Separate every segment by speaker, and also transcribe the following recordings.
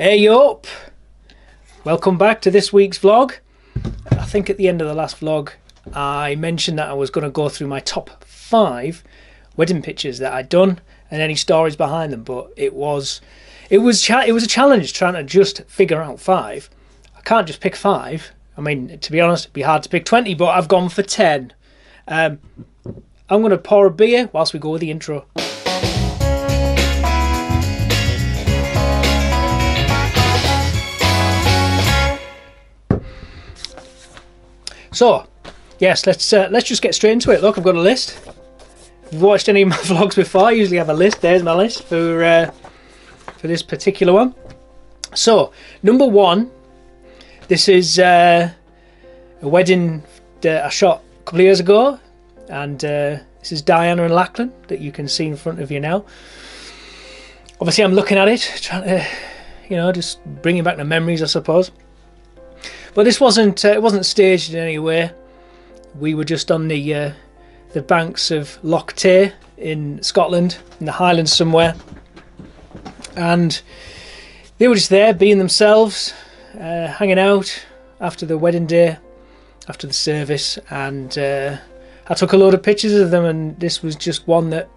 Speaker 1: Hey up! Welcome back to this week's vlog. I think at the end of the last vlog I mentioned that I was going to go through my top 5 wedding pictures that I'd done and any stories behind them, but it was a challenge trying to just figure out 5. I can't just pick 5. I mean, to be honest, it'd be hard to pick 20, but I've gone for 10. I'm going to pour a beer whilst we go with the intro. So, yes, let's just get straight into it. Look, I've got a list. If you've watched any of my vlogs before, I usually have a list. There's my list for this particular one. So, number 1, this is a wedding that I shot a couple of years ago, and this is Diana and Lachlan that you can see in front of you now. Obviously, I'm looking at it, trying to, just bringing back the memories, I suppose. But this wasn't it wasn't staged in any way. We were just on the banks of Loch Tay in Scotland, in the Highlands somewhere, and they were just there being themselves, hanging out after the wedding day, after the service, and I took a load of pictures of them, and this was just one that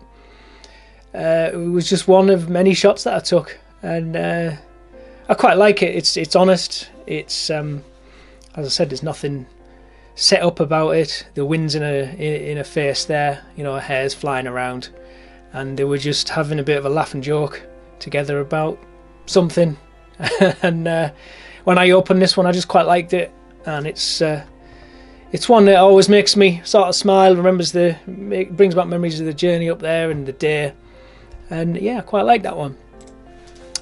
Speaker 1: it was just one of many shots that I took, and I quite like it. It's honest. It's as I said, there's nothing set up about it. The wind's in a face there, her hair's flying around, and they were just having a bit of a laugh and joke together about something. And when I opened this one, I just quite liked it, and it's one that always makes me sort of smile. Brings back memories of the journey up there and the day, and yeah, I quite like that one.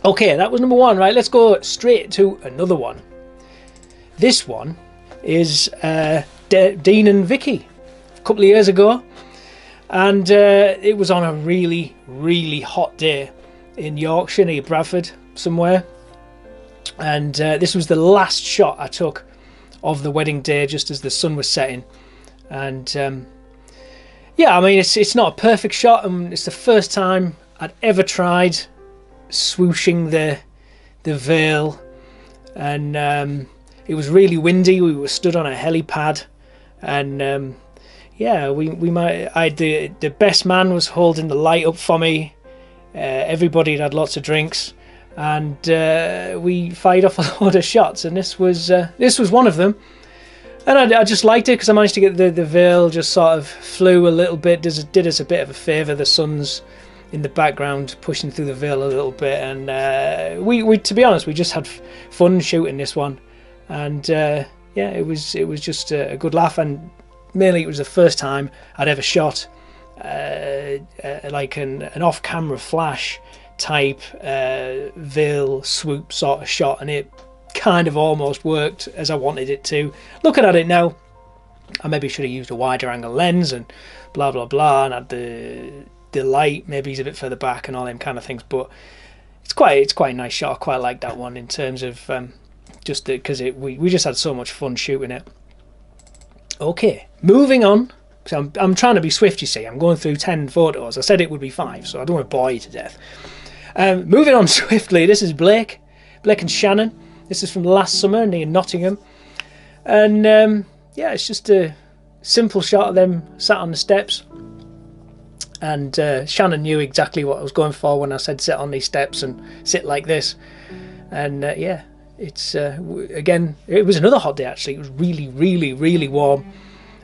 Speaker 1: Okay, that was number 1. Right, let's go straight to another one. This one is Dean and Vicky a couple of years ago, and it was on a really, really hot day in Yorkshire, near Bradford somewhere, and this was the last shot I took of the wedding day just as the sun was setting. And yeah, I mean, it's not a perfect shot, and it's the first time I'd ever tried swooshing the veil, and it was really windy. We were stood on a helipad, and yeah, the best man was holding the light up for me. Everybody had lots of drinks, and we fired off a load of shots, and this was one of them. And I just liked it because I managed to get the veil just sort of flew a little bit, did us a bit of a favour. The sun's in the background pushing through the veil a little bit, and we to be honest, we just had fun shooting this one. And yeah, it was just a good laugh, and mainly it was the first time I'd ever shot like an off-camera flash type veil swoop sort of shot, and it kind of almost worked as I wanted it to. Looking at it now, I maybe should have used a wider angle lens and blah blah blah, and had the light maybe a bit further back and all them kind of things. But it's quite a nice shot. I quite like that one in terms of just because we just had so much fun shooting it. Okay, moving on. So I'm trying to be swift, you see. I'm going through 10 photos. I said it would be 5, so I don't want to bore you to death. Moving on swiftly, this is Blake and Shannon. This is from last summer near Nottingham. And yeah, it's just a simple shot of them sat on the steps. And Shannon knew exactly what I was going for when I said sit on these steps and sit like this. And yeah, it's again, it was another hot day actually. It was really, really, really warm,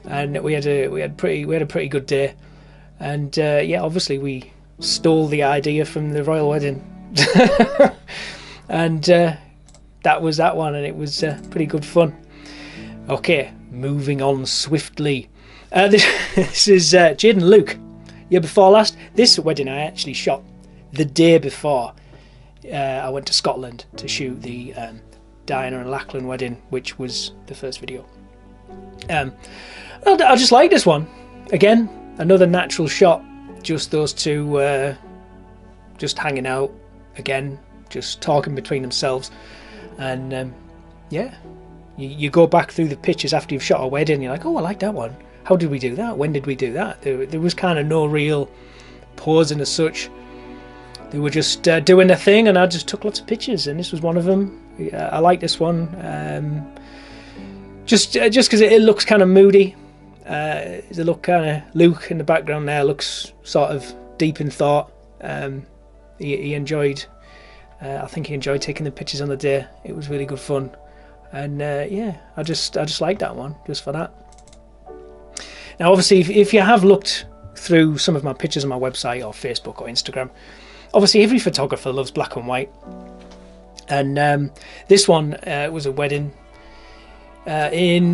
Speaker 1: and we had a pretty good day. And yeah, obviously we stole the idea from the royal wedding, and that was that one, and it was pretty good fun. Okay, moving on swiftly. This is Jade and Luke. Year before last. This wedding I actually shot the day before I went to Scotland to shoot the Diana and Lachlan wedding, which was the first video. I just like this one. Again, another natural shot. Just those two just hanging out. Again, just talking between themselves. And yeah, you go back through the pictures after you've shot a wedding, and you're like, oh, I like that one. How did we do that? When did we do that? There was kind of no real posing as such. they were just doing their thing, and I just took lots of pictures, and this was one of them. I like this one, just because it looks kind of moody. They look kind of, Luke in the background there looks sort of deep in thought. He enjoyed, I think he enjoyed taking the pictures on the day. It was really good fun, and yeah, I just like that one just for that. Now, obviously, if you have looked through some of my pictures on my website or Facebook or Instagram, obviously every photographer loves black and white, and this one was a wedding in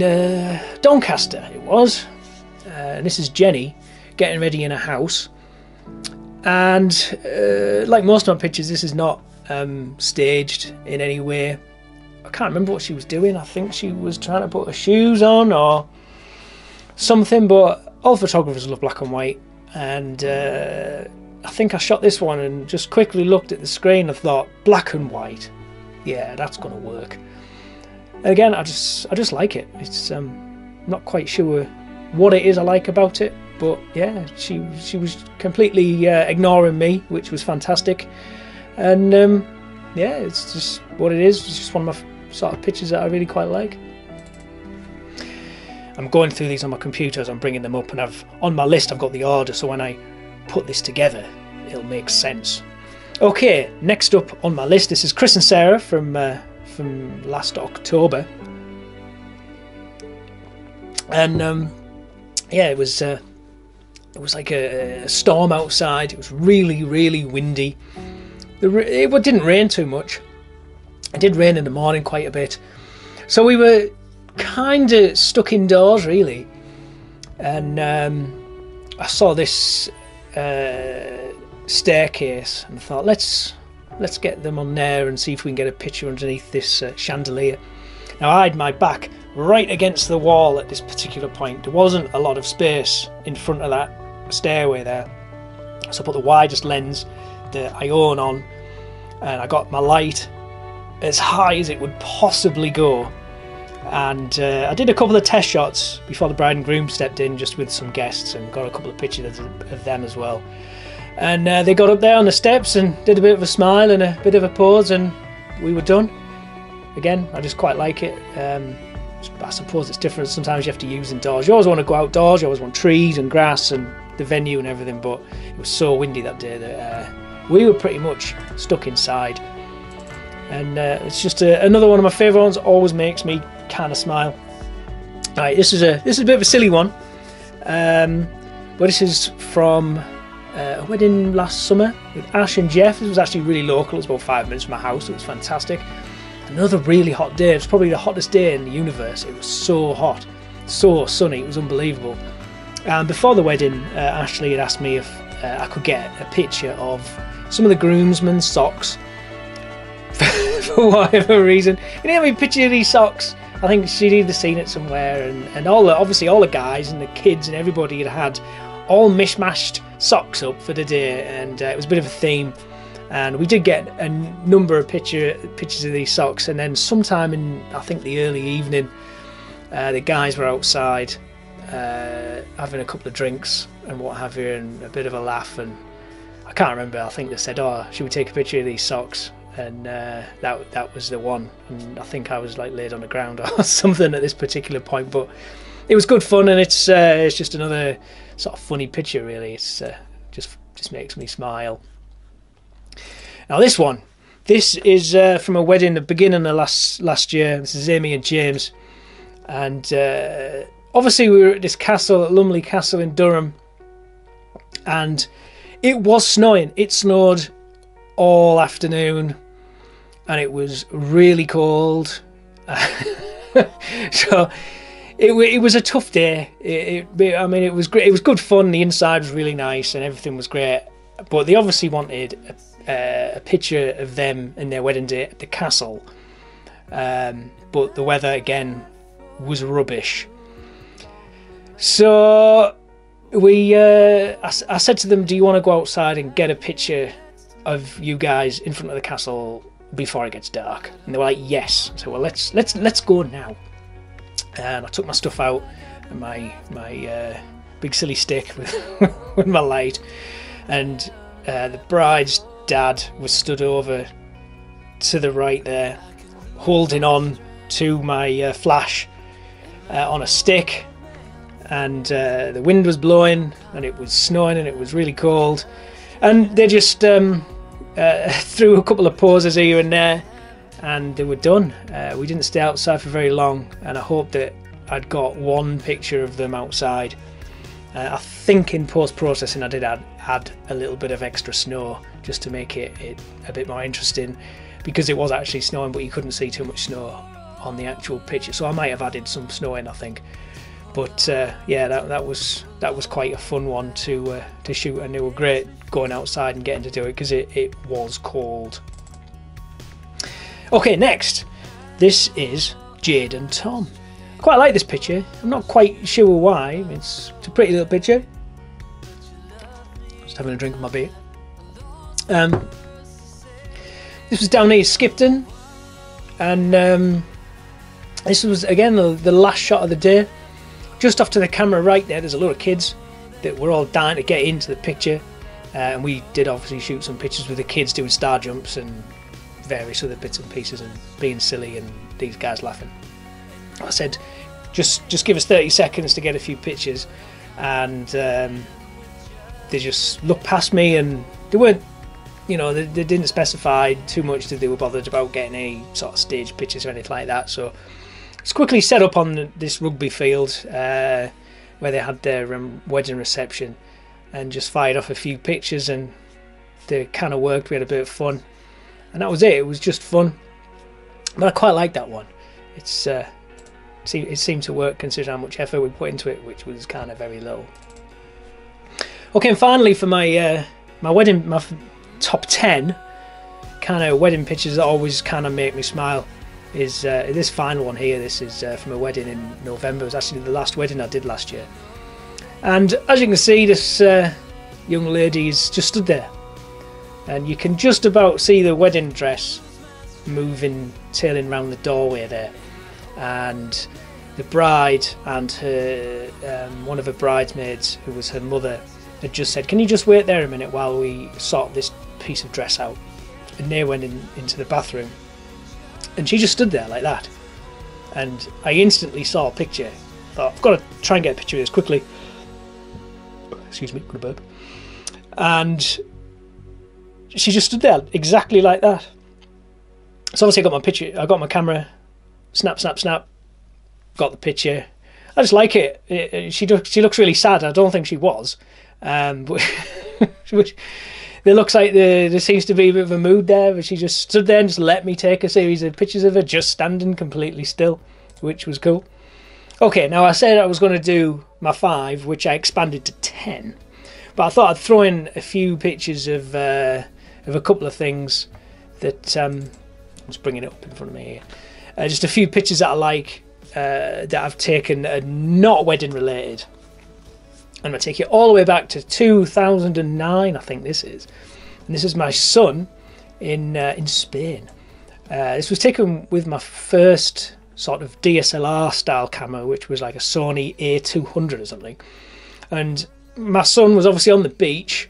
Speaker 1: Doncaster. It was, and this is Jenny getting ready in a house, and like most of my pictures, this is not staged in any way. I can't remember what she was doing. I think she was trying to put her shoes on or something, but all photographers love black and white, and I think I shot this one and just quickly looked at the screen and thought, black and white, yeah, that's gonna work. And again, I just like it. It's not quite sure what it is I like about it, but yeah, she was completely ignoring me, which was fantastic. And yeah, it's just what it is. It's just one of my sort of pictures that I really quite like. I'm going through these on my computer as I'm bringing them up, and on my list I've got the order, so when I put this together it'll make sense. Okay, next up on my list, this is Chris and Sarah from last October, and yeah, it was like a storm outside. It was really, really windy. It didn't rain too much. It did rain in the morning quite a bit, so we were kind of stuck indoors really, and I saw this staircase and thought, let's get them on there and see if we can get a picture underneath this chandelier. Now, I had my back right against the wall at this particular point. There wasn't a lot of space in front of that stairway there, so I put the widest lens that I own on, and I got my light as high as it would possibly go. And I did a couple of test shots before the bride and groom stepped in, just with some guests, and got a couple of pictures of them as well. And they got up there on the steps and did a bit of a smile and a bit of a pause, and we were done. Again, I just quite like it. I suppose it's different. Sometimes you have to use indoors. You always want to go outdoors. You always want trees and grass and the venue and everything, but it was so windy that day that we were pretty much stuck inside. And it's just another one of my favourite ones. Always makes me kind of smile. Alright, this is a bit of a silly one, but this is from a wedding last summer with Ash and Jeff. This was actually really local. It was about 5 minutes from my house. It was fantastic. Another really hot day. It was probably the hottest day in the universe. It was so hot, so sunny. It was unbelievable. And before the wedding, Ashley had asked me if I could get a picture of some of the groomsmen's socks. For whatever reason, you know, I picture these socks. I think she'd either seen it somewhere, and obviously all the guys and the kids and everybody had all mishmashed socks up for the day, and it was a bit of a theme. And we did get a number of pictures of these socks, and then sometime in, I think, the early evening, the guys were outside having a couple of drinks and what have you, and a bit of a laugh, and I can't remember, I think they said, oh, should we take a picture of these socks? And that was the one, and I think I was like laid on the ground or something at this particular point, but it was good fun, and it's just another sort of funny picture really. It's just makes me smile. Now this is from a wedding at the beginning of last year. This is Amy and James, and obviously we were at this castle, at Lumley Castle in Durham, and it was snowing. It snowed all afternoon, and it was really cold. So it was a tough day. I mean, it was great. It was good fun. The inside was really nice, and everything was great. But they obviously wanted a picture of them in their wedding day at the castle. But the weather again was rubbish. So I said to them, "Do you want to go outside and get a picture of you guys in front of the castle before it gets dark?" And they were like, "Yes." So well, let's go now. And I took my stuff out, and my big silly stick with my light, and the bride's dad was stood over to the right there, holding on to my flash on a stick, and the wind was blowing and it was snowing and it was really cold, and they just threw a couple of poses here and there and they were done. We didn't stay outside for very long, and I hope that I'd got one picture of them outside. I think in post-processing I did add a little bit of extra snow just to make it a bit more interesting, because it was actually snowing but you couldn't see too much snow on the actual picture, so I might have added some snow in, I think. But yeah, that was quite a fun one to shoot, and they were great going outside and getting to do it because it was cold. Okay, next, this is Jade and Tom. Quite like this picture. I'm not quite sure why. It's a pretty little picture. Just having a drink of my beer. This was down near Skipton, and this was again the last shot of the day. Just off to the camera right there, there's a lot of kids that were all dying to get into the picture, and we did obviously shoot some pictures with the kids doing star jumps and various other bits and pieces and being silly, and these guys laughing. I said, just give us 30 seconds to get a few pictures, and they just looked past me, and they weren't, you know, they didn't specify too much that they were bothered about getting any sort of stage pictures or anything like that. So it's quickly set up on this rugby field where they had their wedding reception, and just fired off a few pictures, and they kind of worked. We had a bit of fun, and that was it. It was just fun, but I quite liked that one. It seemed to work considering how much effort we put into it, which was kind of very little. Okay, and finally for my my top 10 kind of wedding pictures that always kind of make me smile is this final one here. This is from a wedding in November. It was actually the last wedding I did last year, and as you can see, this young lady's just stood there, and you can just about see the wedding dress moving, tailing around the doorway there, and the bride and her one of her bridesmaids, who was her mother, had just said, "Can you just wait there a minute while we sort this piece of dress out?" And they went into the bathroom, and she just stood there like that, and I instantly saw a picture. Thought, I've got to try and get a picture of this quickly. Excuse me, got a burp. And she just stood there exactly like that. So obviously I got my picture, I got my camera, snap, snap, snap, got the picture. I just like it. She looks really sad. I don't think she was, but there looks like there seems to be a bit of a mood there. But she just stood there and just let me take a series of pictures of her just standing completely still, which was cool. Okay, now I said I was going to do my 5, which I expanded to 10, but I thought I'd throw in a few pictures of a couple of things that I'm just bringing it up in front of me here. Just a few pictures that I like. That I've taken not wedding related. I'm going to take it all the way back to 2009, I think this is. And this is my son in Spain. This was taken with my first sort of DSLR style camera, which was like a Sony A200 or something. And my son was obviously on the beach,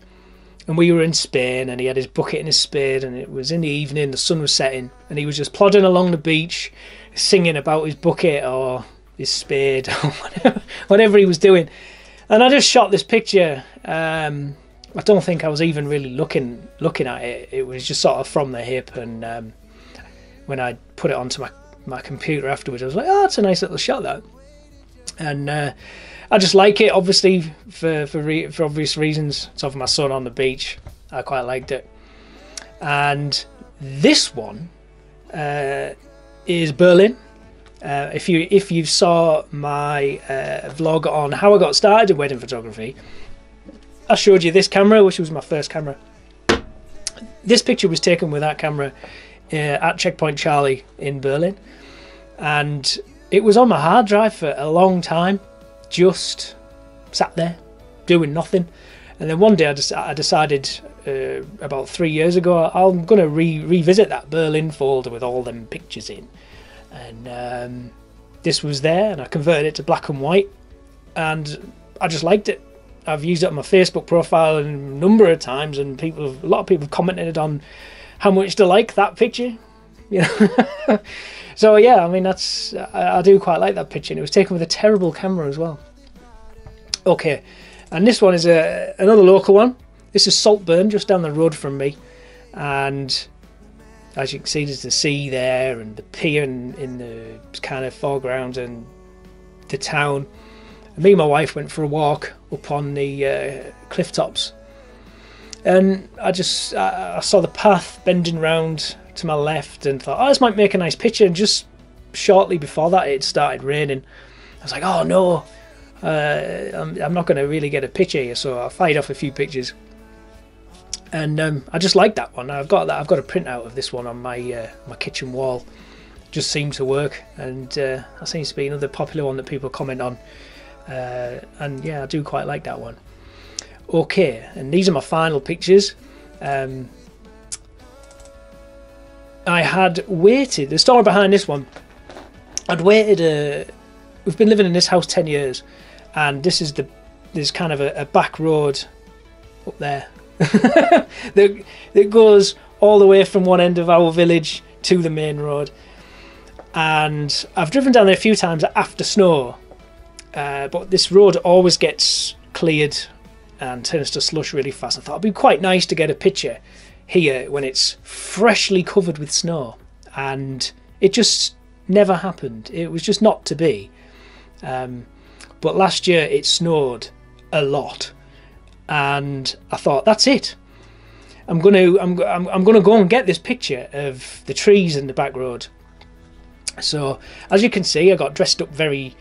Speaker 1: and we were in Spain, and he had his bucket and his spade, and it was in the evening, the sun was setting, and he was just plodding along the beach, singing about his bucket or his spade or whatever he was doing. And I just shot this picture. I don't think I was even really looking at it. It was just sort of from the hip, and when I put it onto my computer afterwards, I was like, oh, it's a nice little shot, that. And I just like it, obviously, for obvious reasons. It's of my son on the beach. I quite liked it. And this one is Berlin. If you saw my vlog on how I got started in wedding photography, I showed you this camera, which was my first camera. This picture was taken with that camera at Checkpoint Charlie in Berlin, and it was on my hard drive for a long time, just sat there doing nothing. And then one day I decided about 3 years ago, I'm going to revisit that Berlin folder with all them pictures in. And this was there, and I converted it to black and white, and I just liked it. I've used it on my Facebook profile a number of times, and a lot of people have commented on how much they like that picture. You know, so yeah, I mean I do quite like that picture, and it was taken with a terrible camera as well. Okay, and this one is another local one. This is Saltburn, just down the road from me, and as you can see, there's the sea there, and the pier in the kind of foreground, and the town. And me and my wife went for a walk up on the cliff tops, and I saw the path bending round to my left, and thought, oh, this might make a nice picture. And just shortly before that, it started raining. I was like, oh no, I'm not going to really get a picture here. So I fired off a few pictures, and I just like that one. I've got a printout of this one on my my kitchen wall. Just seemed to work, and that seems to be another popular one that people comment on. And yeah, I do quite like that one. Okay, and these are my final pictures. I had waited, the story behind this one, I'd waited, we've been living in this house 10 years, and there's kind of a back road up there that goes all the way from one end of our village to the main road. And I've driven down there a few times after snow, but this road always gets cleared and turns to slush really fast. I thought it'd be quite nice to get a picture here when it's freshly covered with snow, and it just never happened. It was just not to be. But last year it snowed a lot, and I thought, that's it. I'm gonna go and get this picture of the trees in the back road. So as you can see, I got dressed up very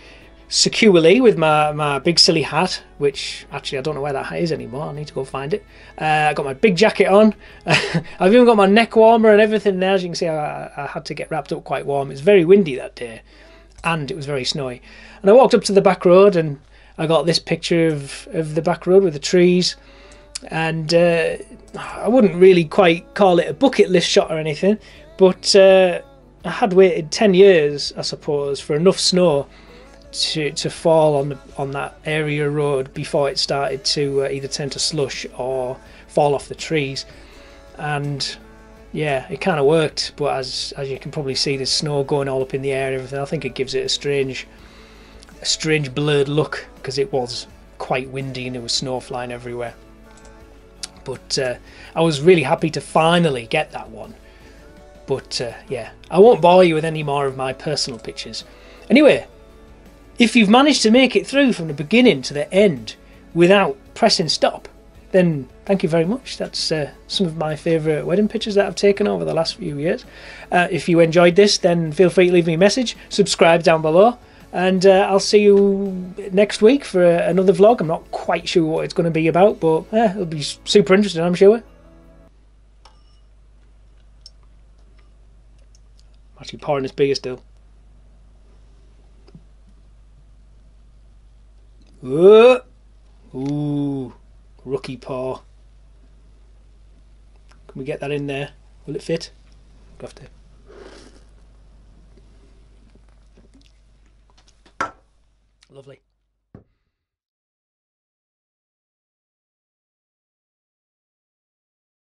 Speaker 1: securely with my big silly hat, which actually I don't know where that hat is anymore. I need to go find it. I got my big jacket on. I've even got my neck warmer and everything there. As you can see, I had to get wrapped up quite warm. It was very windy that day, and it was very snowy. And I walked up to the back road, and I got this picture of the back road with the trees. And I wouldn't really quite call it a bucket list shot or anything, but I had waited 10 years, I suppose, for enough snow to fall on that area road before it started to either turn to slush or fall off the trees. And yeah, it kind of worked, but as you can probably see, there's snow going all up in the air and everything. I think it gives it a strange blurred look, because it was quite windy and there was snow flying everywhere. But I was really happy to finally get that one. But yeah, I won't bore you with any more of my personal pictures. Anyway, if you've managed to make it through from the beginning to the end without pressing stop, then thank you very much. That's some of my favourite wedding pictures that I've taken over the last few years. If you enjoyed this, then feel free to leave me a message, subscribe down below, and I'll see you next week for another vlog. I'm not quite sure what it's going to be about, but it'll be super interesting, I'm sure. I'm actually pouring this beer still. Ooh, rookie pour. Can we get that in there? Will it fit? We'll have to. Lovely.